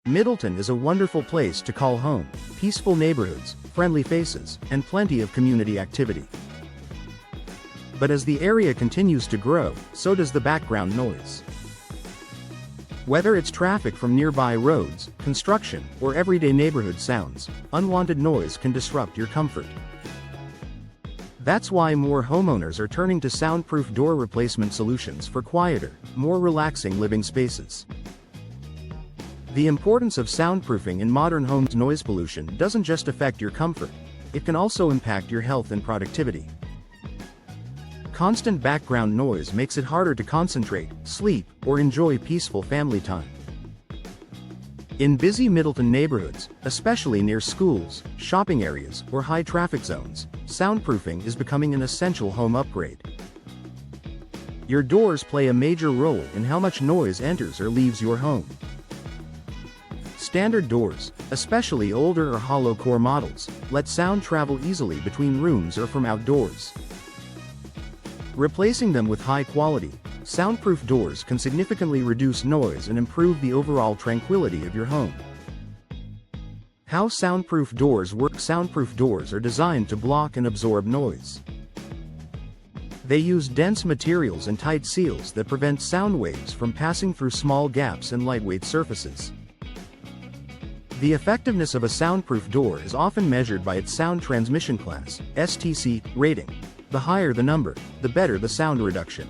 Middleton is a wonderful place to call home, peaceful neighborhoods, friendly faces, and plenty of community activity. But as the area continues to grow, so does the background noise. Whether it's traffic from nearby roads, construction, or everyday neighborhood sounds, unwanted noise can disrupt your comfort. That's why more homeowners are turning to soundproof door replacement solutions for quieter, more relaxing living spaces. The importance of soundproofing in modern homes. Noise pollution doesn't just affect your comfort, it can also impact your health and productivity. Constant background noise makes it harder to concentrate, sleep, or enjoy peaceful family time. In busy Middleton neighborhoods, especially near schools, shopping areas, or high traffic zones, soundproofing is becoming an essential home upgrade. Your doors play a major role in how much noise enters or leaves your home. Standard doors, especially older or hollow core models, let sound travel easily between rooms or from outdoors. Replacing them with high-quality, soundproof doors can significantly reduce noise and improve the overall tranquility of your home. How soundproof doors work. Soundproof doors are designed to block and absorb noise. They use dense materials and tight seals that prevent sound waves from passing through small gaps and lightweight surfaces. The effectiveness of a soundproof door is often measured by its sound transmission class, STC, rating. The higher the number, the better the sound reduction.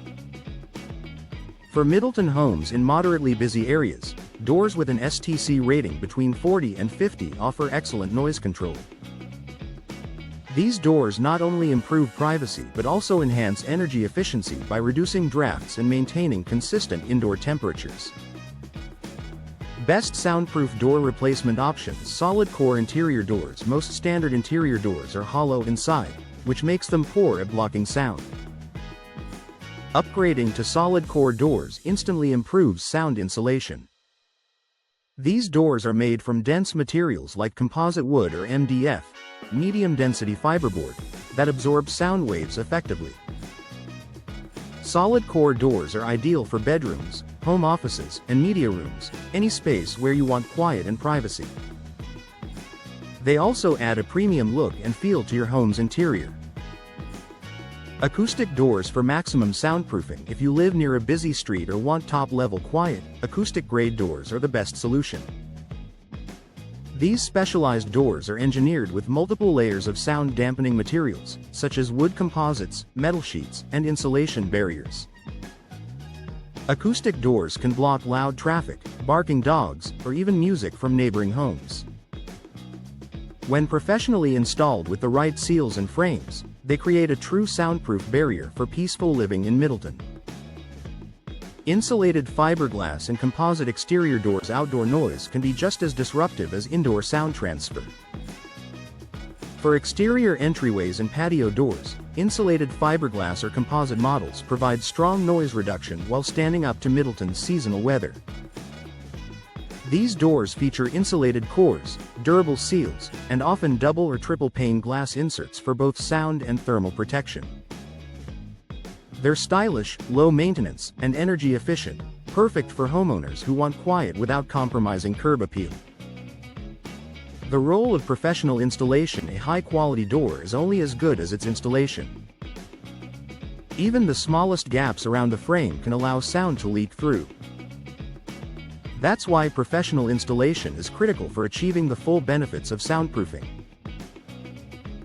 For Middleton homes in moderately busy areas, doors with an STC rating between 40 and 50 offer excellent noise control. These doors not only improve privacy but also enhance energy efficiency by reducing drafts and maintaining consistent indoor temperatures. Best soundproof door replacement options. Solid core interior doors. Most standard interior doors are hollow inside, which makes them poor at blocking sound. Upgrading to solid core doors instantly improves sound insulation. These doors are made from dense materials like composite wood or MDF, medium density fiberboard, that absorb sound waves effectively. Solid core doors are ideal for bedrooms, home offices, and media rooms, any space where you want quiet and privacy. They also add a premium look and feel to your home's interior. Acoustic doors for maximum soundproofing. If you live near a busy street or want top-level quiet, acoustic-grade doors are the best solution. These specialized doors are engineered with multiple layers of sound-dampening materials, such as wood composites, metal sheets, and insulation barriers. Acoustic doors can block loud traffic, barking dogs, or even music from neighboring homes. When professionally installed with the right seals and frames, they create a true soundproof barrier for peaceful living in Middleton. Insulated fiberglass and composite exterior doors. Outdoor noise can be just as disruptive as indoor sound transfer. For exterior entryways and patio doors, insulated fiberglass or composite models provide strong noise reduction while standing up to Middleton's seasonal weather. These doors feature insulated cores, durable seals, and often double or triple pane glass inserts for both sound and thermal protection. They're stylish, low maintenance, and energy efficient, perfect for homeowners who want quiet without compromising curb appeal. The role of professional installation. A high-quality door is only as good as its installation. Even the smallest gaps around the frame can allow sound to leak through. That's why professional installation is critical for achieving the full benefits of soundproofing.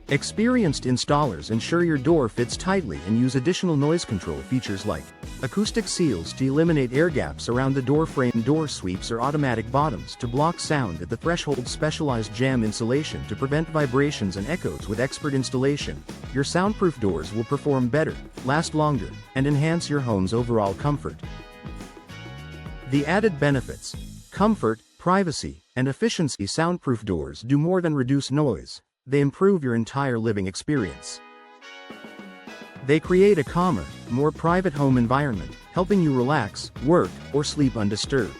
Experienced installers ensure your door fits tightly and use additional noise control features like acoustic seals to eliminate air gaps around the door frame, door sweeps or automatic bottoms to block sound at the threshold, specialized jam insulation to prevent vibrations and echoes. With expert installation, your soundproof doors will perform better, last longer, and enhance your home's overall comfort. The added benefits: comfort, privacy, and efficiency. Soundproof doors do more than reduce noise, they improve your entire living experience. They create a calmer, more private home environment, helping you relax, work, or sleep undisturbed.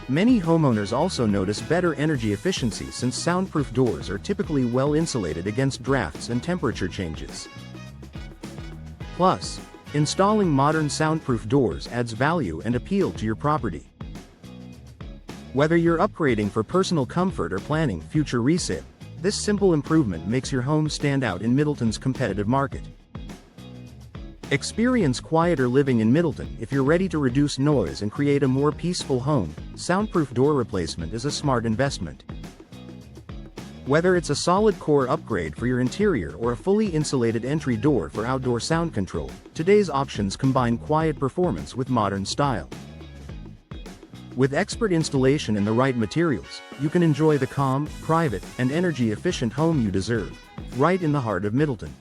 Many homeowners also notice better energy efficiency since soundproof doors are typically well insulated against drafts and temperature changes. Plus, installing modern soundproof doors adds value and appeal to your property. Whether you're upgrading for personal comfort or planning future resale, this simple improvement makes your home stand out in Middleton's competitive market. Experience quieter living in Middleton. If you're ready to reduce noise and create a more peaceful home, Soundproof door replacement is a smart investment. Whether it's a solid core upgrade for your interior or a fully insulated entry door for outdoor sound control, today's options combine quiet performance with modern style. With expert installation and the right materials, you can enjoy the calm, private, and energy-efficient home you deserve, right in the heart of Middleton.